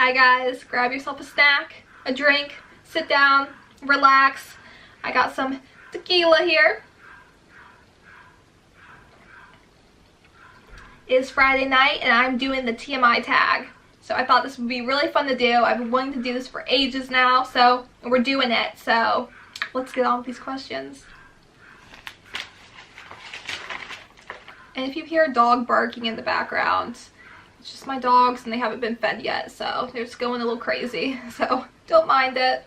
Hi guys, grab yourself a snack, a drink, sit down, relax. I got some tequila here. It is Friday night and I'm doing the TMI tag. So I thought this would be really fun to do. I've been wanting to do this for ages now, so we're doing it. So let's get on with these questions. And if you hear a dog barking in the background, it's just my dogs and they haven't been fed yet, so they're just going a little crazy, so don't mind it.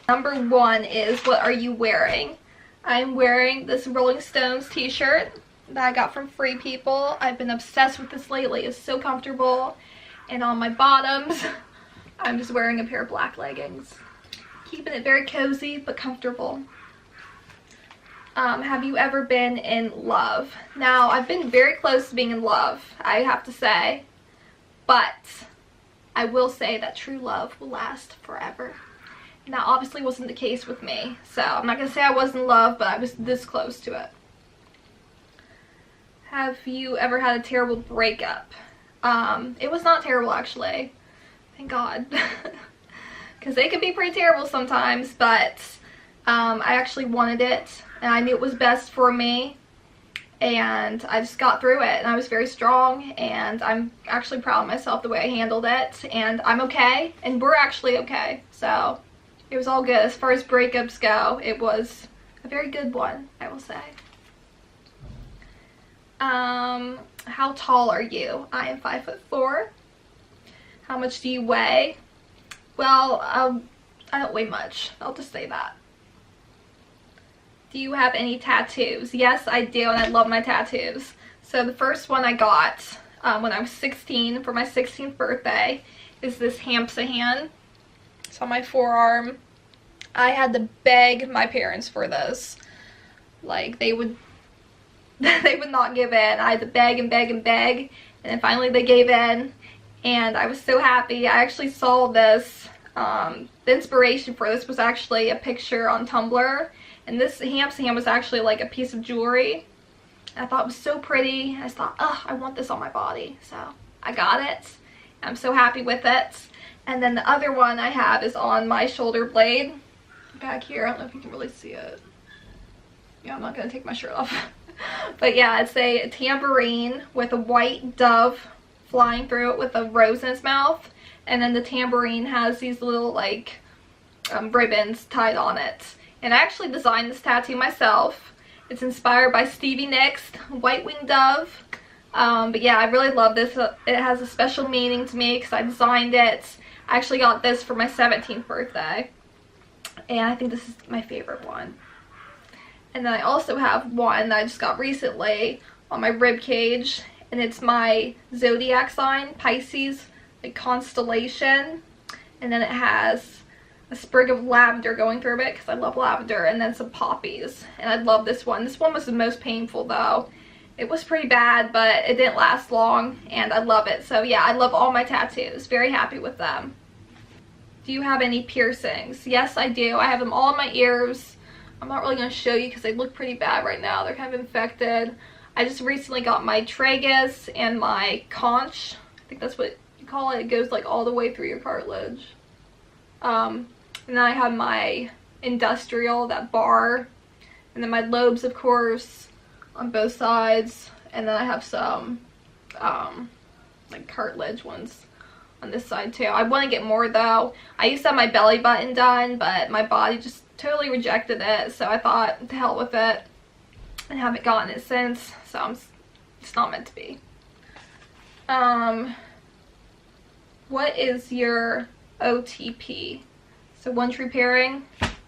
Number 1 is, what are you wearing? I'm wearing this Rolling Stones t-shirt that I got from Free People. I've been obsessed with this lately. It's so comfortable. And on my bottoms, I'm just wearing a pair of black leggings. Keeping it very cozy but comfortable. Have you ever been in love? Now, I've been very close to being in love, I have to say. But I will say that true love will last forever. And that obviously wasn't the case with me. So I'm not going to say I was in love, but I was this close to it. Have you ever had a terrible breakup? It was not terrible, actually. Thank God. Because they can be pretty terrible sometimes, but I actually wanted it. And I knew it was best for me. And I just got through it, and I was very strong, and I'm actually proud of myself the way I handled it, and I'm okay, and we're actually okay, so it was all good. As far as breakups go, it was a very good one, I will say. How tall are you? I am 5'4". How much do you weigh? Well, I don't weigh much, I'll just say that. Do you have any tattoos? Yes, I do, and I love my tattoos. So the first one I got when I was 16 for my 16th birthday is this hand. It's on my forearm. I had to beg my parents for this. Like, they would not give in. I had to beg and beg and beg, and then finally they gave in, and I was so happy. I actually saw this, the inspiration for this was actually a picture on Tumblr. And this hand was actually like a piece of jewelry. I thought it was so pretty. I just thought, oh, I want this on my body. So I got it. I'm so happy with it. And then the other one I have is on my shoulder blade. Back here. I don't know if you can really see it. Yeah, I'm not going to take my shirt off. But yeah, it's a tambourine with a white dove flying through it with a rose in its mouth. And then the tambourine has these little like ribbons tied on it. And I actually designed this tattoo myself. It's inspired by Stevie Nicks' White Winged Dove. But yeah, I really love this. It has a special meaning to me because I designed it. I actually got this for my 17th birthday. And I think this is my favorite one. And then I also have one that I just got recently on my rib cage. And it's my zodiac sign, Pisces, like constellation. And then it has a sprig of lavender going through it because I love lavender, and then some poppies, and I love this one. This one was the most painful though. It was pretty bad, but it didn't last long, and I love it. So yeah, I love all my tattoos. Very happy with them. Do you have any piercings? Yes, I do. I have them all in my ears. I'm not really going to show you because they look pretty bad right now. They're kind of infected. I just recently got my tragus and my conch. I think that's what you call it. It goes like all the way through your cartilage. And then I have my industrial, that bar, and then my lobes, of course, on both sides, and then I have some like cartilage ones on this side too. I want to get more though. I used to have my belly button done, but my body just totally rejected it, so I thought, to hell with it, and haven't gotten it since, so it's not meant to be. What is your OTP? So One Tree Pairing,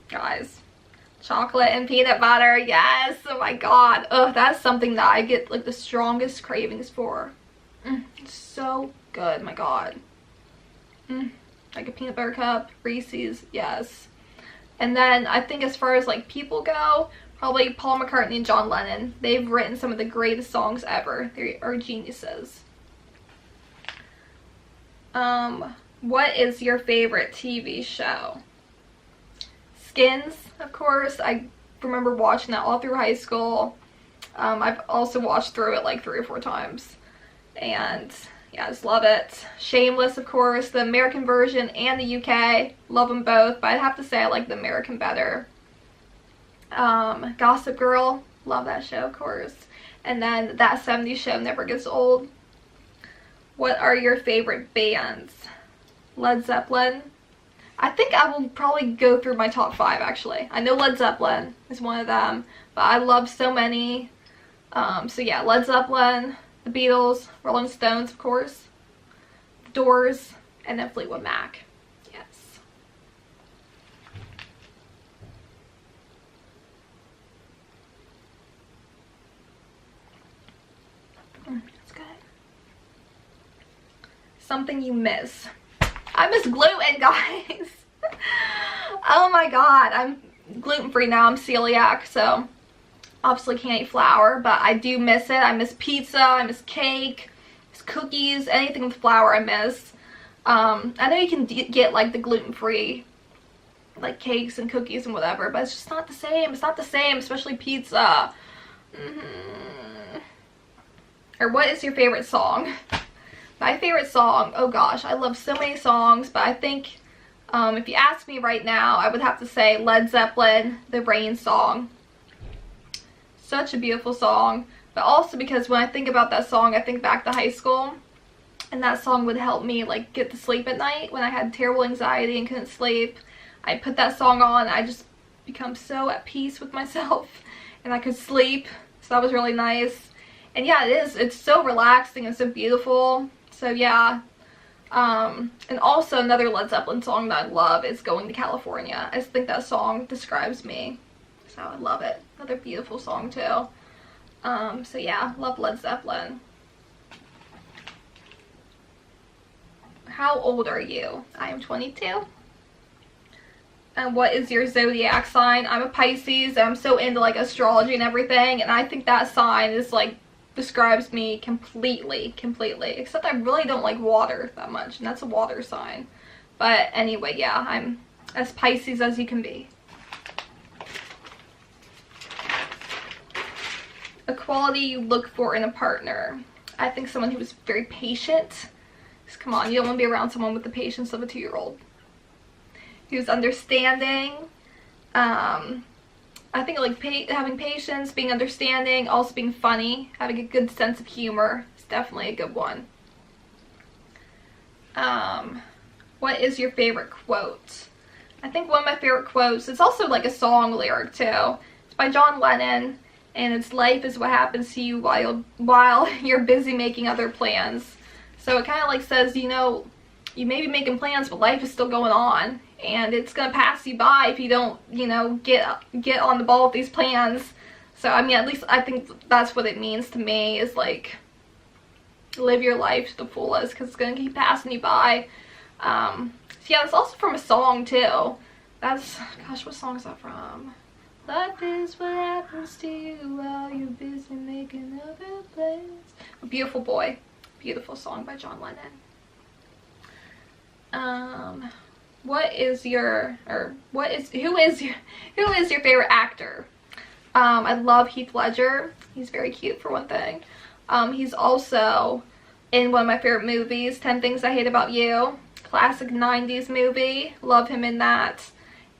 guys, chocolate and peanut butter, yes, oh my god, ugh, that's something that I get like the strongest cravings for. It's so good, my god. Like a peanut butter cup, Reese's, yes. And then I think as far as like people go, probably Paul McCartney and John Lennon. They've written some of the greatest songs ever. They are geniuses. What is your favorite TV show? Skins, of course. I remember watching that all through high school. I've also watched through it like 3 or 4 times. And Yeah, I just love it. Shameless, of course, the American version and the UK. Love them both, but I'd have to say I like the American better. Gossip Girl, love that show, of course. And then That 70s Show never gets old. What are your favorite bands? Led Zeppelin. I think I will probably go through my top 5, actually. I know Led Zeppelin is one of them, but I love so many. So yeah, Led Zeppelin, the Beatles, Rolling Stones, of course, the Doors, and then Fleetwood Mac. Yes. That's good. Something you miss. I miss gluten, guys. Oh my god, I'm gluten-free now. I'm celiac, so obviously can't eat flour, but I do miss it. I miss pizza, I miss cake, I miss cookies, anything with flour I miss. I know you can get like the gluten-free like cakes and cookies and whatever, but it's just not the same. It's not the same, especially pizza. Or what is your favorite song? My favorite song, oh gosh, I love so many songs, but I think if you ask me right now, I would have to say Led Zeppelin, the Rain song. Such a beautiful song, but also because when I think about that song, I think back to high school, and that song would help me like get to sleep at night when I had terrible anxiety and couldn't sleep. I put that song on, I just become so at peace with myself, and I could sleep, so that was really nice. And yeah, it's so relaxing and so beautiful, so yeah. And also another Led Zeppelin song that I love is Going to California. I just think that song describes me, so I love it. Another beautiful song too. So yeah, love Led Zeppelin. How old are you? I am 22. And what is your zodiac sign? I'm a Pisces, and I'm so into like astrology and everything, and I think that sign is like describes me completely, except I really don't like water that much, and that's a water sign. But anyway, yeah, I'm as Pisces as you can be. A quality you look for in a partner. I think someone who is very patient. Just, come on, you don't want to be around someone with the patience of a 2-year-old. Who's understanding. I think like having patience, being understanding, also being funny, having a good sense of humor is definitely a good one. What is your favorite quote? I think one of my favorite quotes, it's also like a song lyric too. It's by John Lennon, and it's life is what happens to you while you're busy making other plans. So it kind of like says, you know, you may be making plans, but life is still going on, and it's gonna pass you by if you don't, you know, get on the ball with these plans. So I mean, at least I think that's what it means to me, is like live your life to the fullest, because it's gonna keep passing you by. So yeah, it's also from a song too. That's, gosh, what song is that from? Life is what happens to you while you're busy making other plans. Beautiful Boy, beautiful song by John Lennon. Who is your favorite actor? I love Heath Ledger. He's very cute, for one thing. He's also in one of my favorite movies, 10 Things I Hate About You. Classic 90s movie. Love him in that.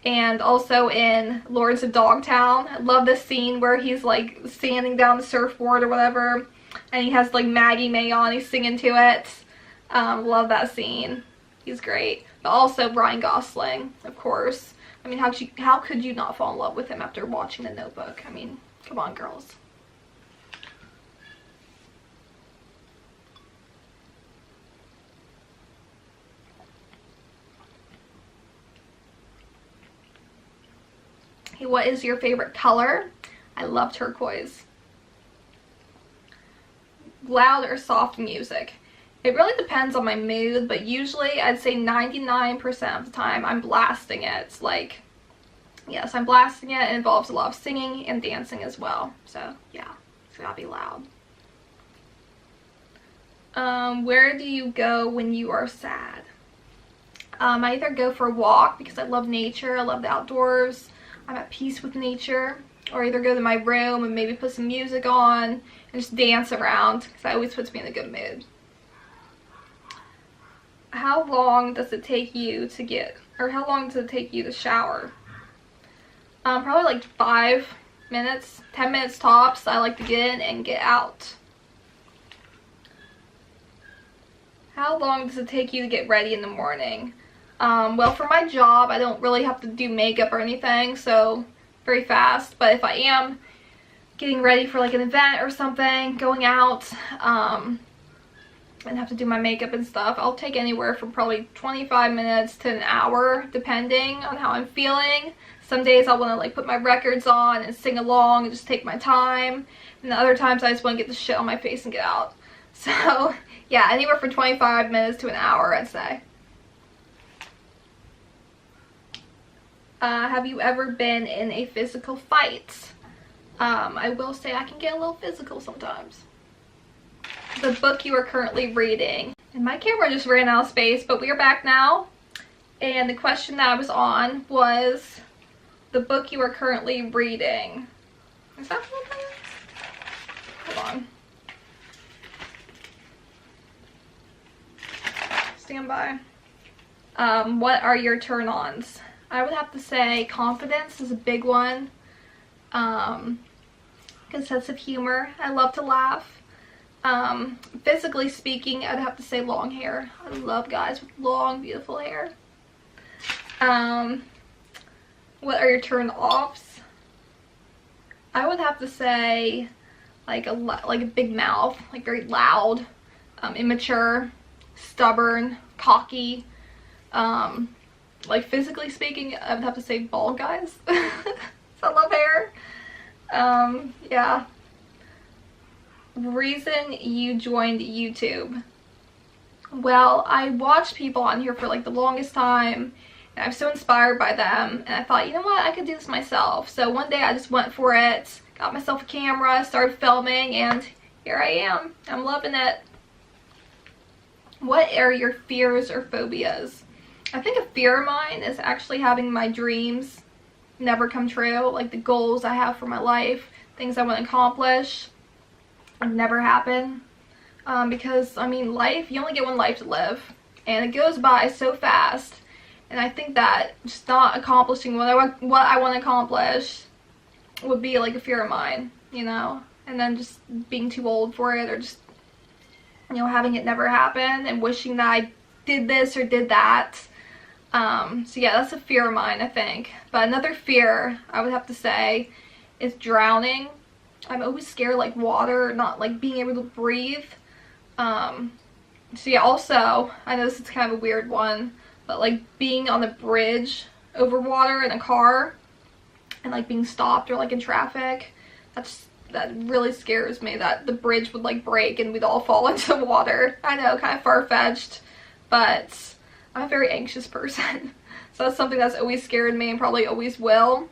And also in Lords of Dogtown. I love this scene where he's like standing down the surfboard or whatever, and he has like Maggie May on, he's singing to it. Love that scene. He's great. But also Ryan Gosling, of course. I mean, how could you not fall in love with him after watching The Notebook? I mean, come on, girls. Hey, what is your favorite color? I love turquoise. Loud or soft music? It really depends on my mood, but usually I'd say 99% of the time I'm blasting it. It's like, yes, I'm blasting it. It involves a lot of singing and dancing as well. So yeah, it's gotta be loud. Where do you go when you are sad? I either go for a walk because I love nature, I love the outdoors, I'm at peace with nature, or either go to my room and maybe put some music on and just dance around, because that always puts me in a good mood. how long does it take you to get, or how long does it take you to shower? Probably like 5 minutes, 10 minutes tops. I like to get in and get out. How long does it take you to get ready in the morning? Well, for my job, I don't really have to do makeup or anything, so very fast. But if I am getting ready for like an event or something, going out, and have to do my makeup and stuff, I'll take anywhere from probably 25 minutes to an hour, depending on how I'm feeling. Some days I'll want to like put my records on and sing along and just take my time, and the other times I just want to get the shit on my face and get out. So yeah, anywhere from 25 minutes to an hour, I'd say. Have you ever been in a physical fight? I will say I can get a little physical sometimes. The book you are currently reading. And my camera just ran out of space, but we are back now. And the question that I was on was the book you are currently reading. Is that what that is? Hold on. Stand by. What are your turn-ons? I would have to say confidence is a big one. Good sense of humor. I love to laugh. Physically speaking, I'd have to say long hair. I love guys with long, beautiful hair. What are your turn-offs? I would have to say like a big mouth, like very loud, immature, stubborn, cocky. Like physically speaking, I would have to say bald guys. I love hair. Yeah. Reason you joined YouTube? Well, I watched people on here for like the longest time, and I'm so inspired by them, and I thought, you know what, I could do this myself. So one day I just went for it, got myself a camera, started filming, and here I am. I'm loving it. What are your fears or phobias? I think a fear of mine is actually having my dreams never come true, like the goals I have for my life, things I want to accomplish, never happen. Because, I mean, life, you only get one life to live, and it goes by so fast, and I think that just not accomplishing what I want to accomplish would be like a fear of mine, you know, and then just being too old for it, or just, you know, having it never happen and wishing that I did this or did that. So yeah, that's a fear of mine, I think. But another fear I would have to say is drowning. I'm always scared like water, not like being able to breathe. So yeah, also, I know this is kind of a weird one, but like being on the bridge over water in a car and like being stopped or like in traffic, that really scares me, that the bridge would like break and we'd all fall into the water. I know, kind of far-fetched, but I'm a very anxious person. So that's something that's always scared me and probably always will.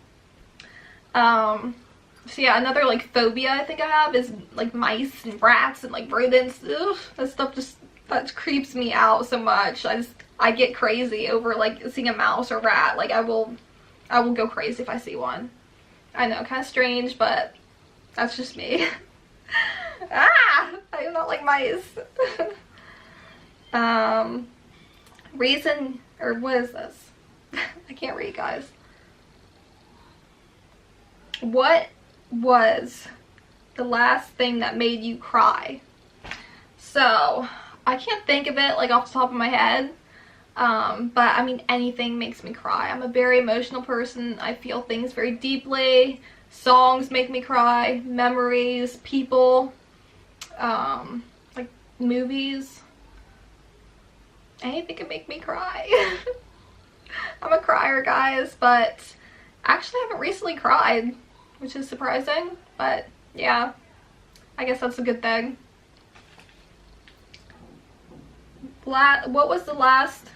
So yeah, another like phobia I think I have is like mice and rats and like rodents. Ugh, that stuff that creeps me out so much. I get crazy over like seeing a mouse or rat. Like I will go crazy if I see one. I know, kind of strange, but that's just me. Ah, I do not like mice. Reason, or what is this? I can't read, guys. What was the last thing that made you cry? So I can't think of it like off the top of my head, but I mean anything makes me cry. I'm a very emotional person. I feel things very deeply. Songs make me cry, memories, people, like movies, anything can make me cry. I'm a crier, guys, but actually I haven't recently cried, which is surprising, but yeah, I guess that's a good thing. What was the last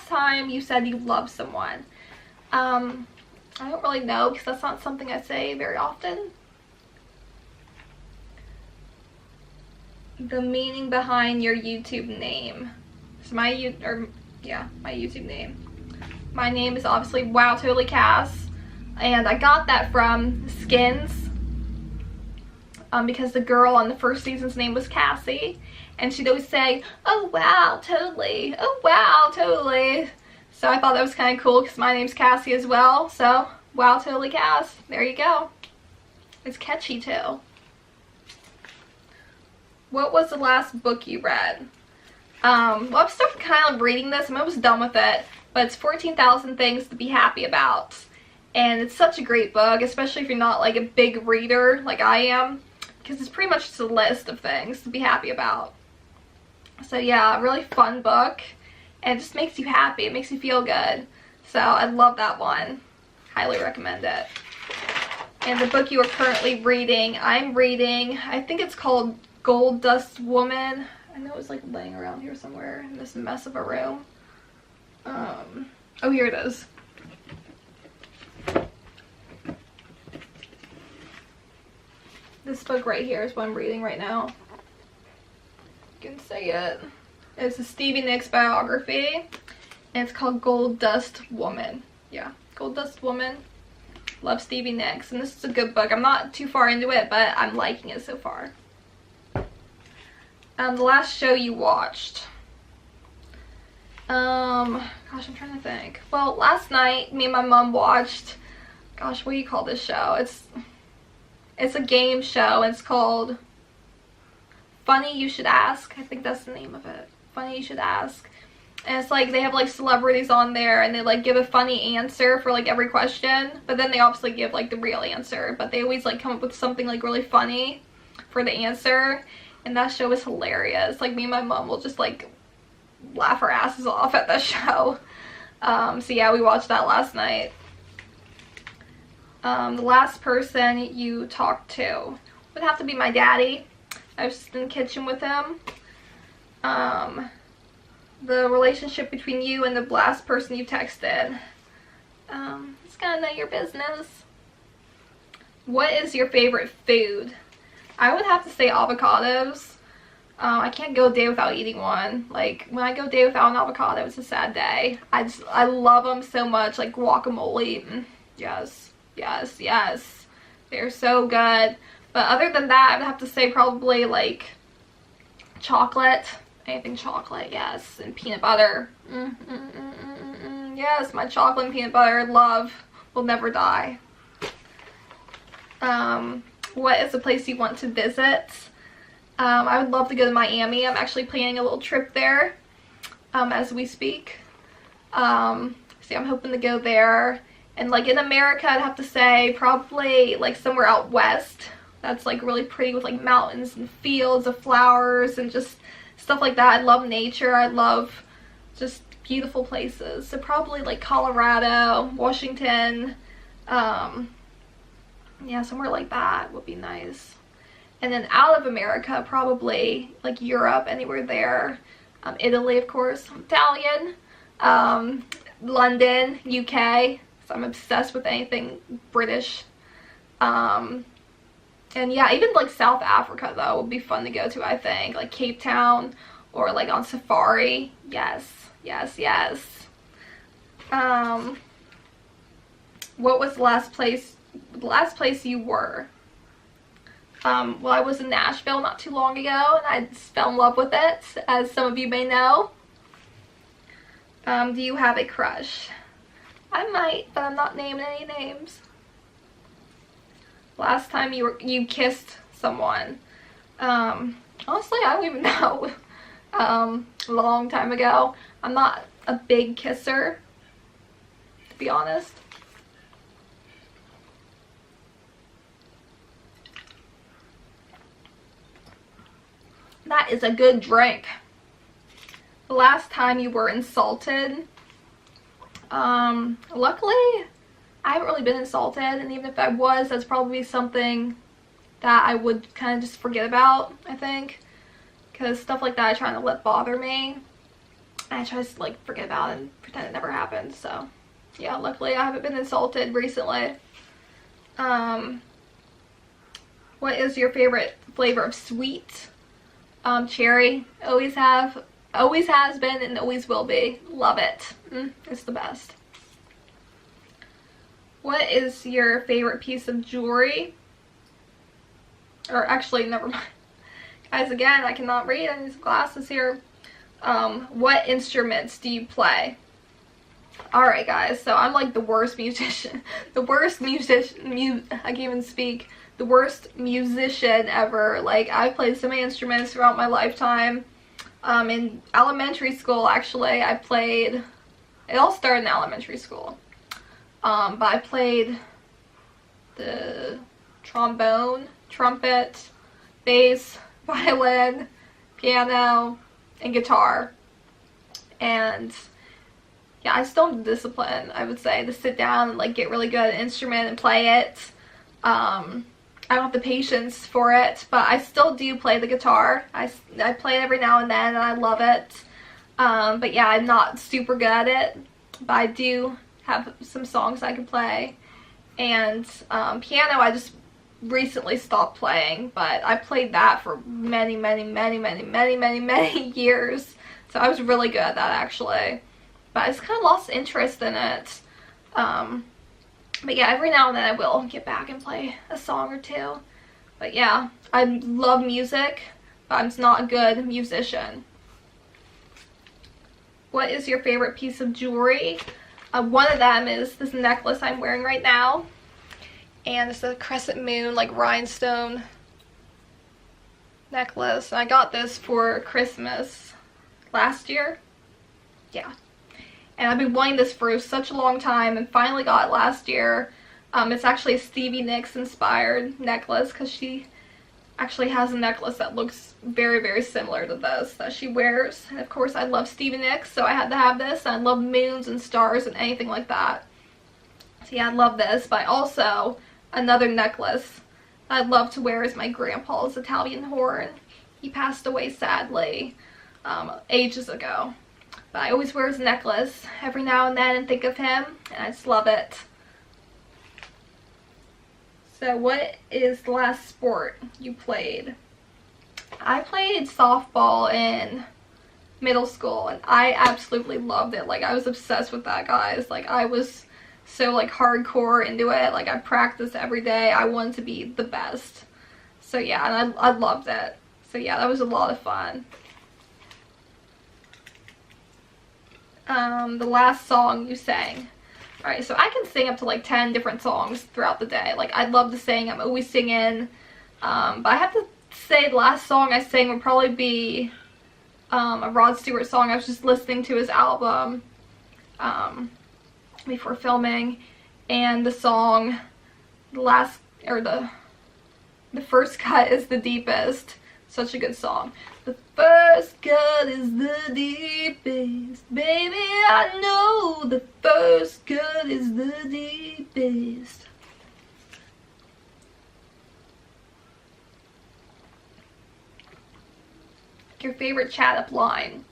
time you said you loved someone? I don't really know, because that's not something I say very often. The meaning behind your YouTube name. So my YouTube name. My name is obviously wowtotallycass, and I got that from Skins, because the girl on the first season's name was Cassie, and she'd always say, "Oh wow, totally, oh wow, totally." So I thought that was kind of cool because my name's Cassie as well, so wow, totally Cass. There you go. It's catchy too. What was the last book you read? Well, I'm still kind of reading this. I'm almost done with it, but it's 14,000 Things to Be Happy About. And it's such a great book, especially if you're not like a big reader like I am, because it's pretty much just a list of things to be happy about. So yeah, a really fun book, and it just makes you happy. It makes you feel good. So I love that one. Highly recommend it. And the book you are currently reading, I'm reading, I think it's called Gold Dust Woman. I know it's like laying around here somewhere in this mess of a room. Oh, here it is. This book right here is what I'm reading right now. You can see it. It's a Stevie Nicks biography, and it's called Gold Dust Woman. Yeah, Gold Dust Woman. Love Stevie Nicks, and this is a good book. I'm not too far into it, but I'm liking it so far. The last show you watched. Gosh, I'm trying to think. Well, last night, me and my mom watched, gosh, what do you call this show? It's a game show. It's called Funny You Should Ask. I think that's the name of it. Funny You Should Ask. And it's like they have like celebrities on there, and they like give a funny answer for like every question, but then they obviously give like the real answer, but they always like come up with something like really funny for the answer. And that show is hilarious. Like me and my mom will just like laugh our asses off at that show. So yeah, we watched that last night. The last person you talked to would have to be my daddy. I was just in the kitchen with him. The relationship between you and the last person you texted. It's kind of none of your business. What is your favorite food? I would have to say avocados. I can't go a day without eating one. Like, when I go a day without an avocado, it's a sad day. I love them so much. Like guacamole. Yes, yes, yes. They're so good. But other than that, I would have to say probably like chocolate. Anything chocolate, yes. And peanut butter. Yes, my chocolate and peanut butter love will never die. What is a place you want to visit? I would love to go to Miami. I'm actually planning a little trip there as we speak. See, I'm hoping to go there. And like in America, I'd have to say probably like somewhere out west. That's like really pretty with like mountains and fields of flowers and just stuff like that. I love nature. I love just beautiful places. So probably like Colorado, Washington. Yeah, somewhere like that would be nice. And then out of America, probably like Europe, anywhere there. Italy, of course. I'm Italian. London, UK. So I'm obsessed with anything British. And yeah, even like South Africa though would be fun to go to, I think. Like Cape Town or like on safari. Yes, yes, yes. What was the last place you were? Well, I was in Nashville not too long ago, and I just fell in love with it, as some of you may know. Do you have a crush? I might, but I'm not naming any names. Last time you kissed someone. Honestly, I don't even know. A long time ago. I'm not a big kisser, to be honest. That is a good drink. The last time you were insulted. Luckily, I haven't really been insulted, and even if I was, that's probably something that I would kind of just forget about, I think. Because stuff like that I try not to let bother me. And I try to like forget about it and pretend it never happened. So yeah, luckily I haven't been insulted recently. What is your favorite flavor of sweet? Cherry. Always has been, and always will be. Love it. It's the best. What is your favorite piece of jewelry? Or actually, never mind. Guys, again, I cannot read. I need some glasses here. What instruments do you play? Alright guys, so I'm like the worst musician. The worst musician, I can't even speak. The worst musician ever. Like, I've played so many instruments throughout my lifetime. In elementary school, actually, I played, it all started in elementary school. But I played the trombone, trumpet, bass, violin, piano, and guitar. And yeah, I still have the discipline, I would say, to sit down and like get really good at an instrument and play it. I don't have the patience for it, but I still do play the guitar. I play it every now and then, and I love it. But yeah, I'm not super good at it, but I do have some songs I can play. And piano, I just recently stopped playing, but I played that for many years. So I was really good at that, actually. But I just kind of lost interest in it. But yeah, every now and then I will get back and play a song or two. But yeah, I love music, but I'm just not a good musician. What is your favorite piece of jewelry? One of them is this necklace I'm wearing right now. And it's a crescent moon, like rhinestone necklace. And I got this for Christmas last year. Yeah. And I've been wanting this for such a long time and finally got it last year. It's actually a Stevie Nicks inspired necklace because she actually has a necklace that looks very similar to this that she wears. And of course I love Stevie Nicks, so I had to have this. I love moons and stars and anything like that. So yeah, I love this. But also, another necklace I'd love to wear is my grandpa's Italian horn. He passed away sadly ages ago. But I always wear his necklace every now and then and think of him, and I just love it. So what is the last sport you played? I played softball in middle school, and I absolutely loved it. Like, I was obsessed with that, guys. Like, I was so like hardcore into it. Like, I practiced every day. I wanted to be the best. So yeah, and I loved it. So yeah, that was a lot of fun. The last song you sang. Alright, so I can sing up to like 10 different songs throughout the day. Like, I love to sing. I'm always singing. But I have to say the last song I sang would probably be a Rod Stewart song. I was just listening to his album before filming. And the song, the first cut is the deepest. Such a good song. The first cut is the deepest. Baby, I know the first cut is the deepest. Your favorite chat up line.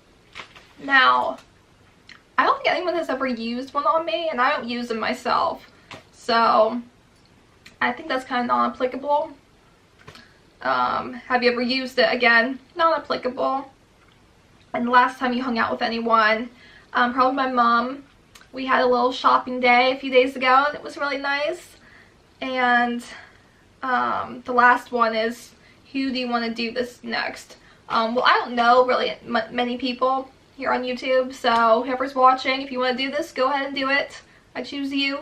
Now, I don't think anyone has ever used one on me, and I don't use them myself. So, I think that's kind of non-applicable. Have you ever used it? Again, not applicable. And the last time you hung out with anyone, probably my mom. We had a little shopping day a few days ago, and it was really nice. And the last one is, who do you want to do this next? Well, I don't know really many people here on YouTube, so whoever's watching, if you want to do this, go ahead and do it. I choose you.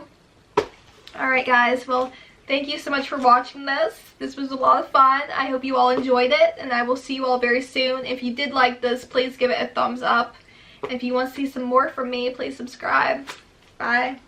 Alright guys, well, thank you so much for watching this. This was a lot of fun. I hope you all enjoyed it, and I will see you all very soon. If you did like this, please give it a thumbs up. And if you want to see some more from me, please subscribe. Bye.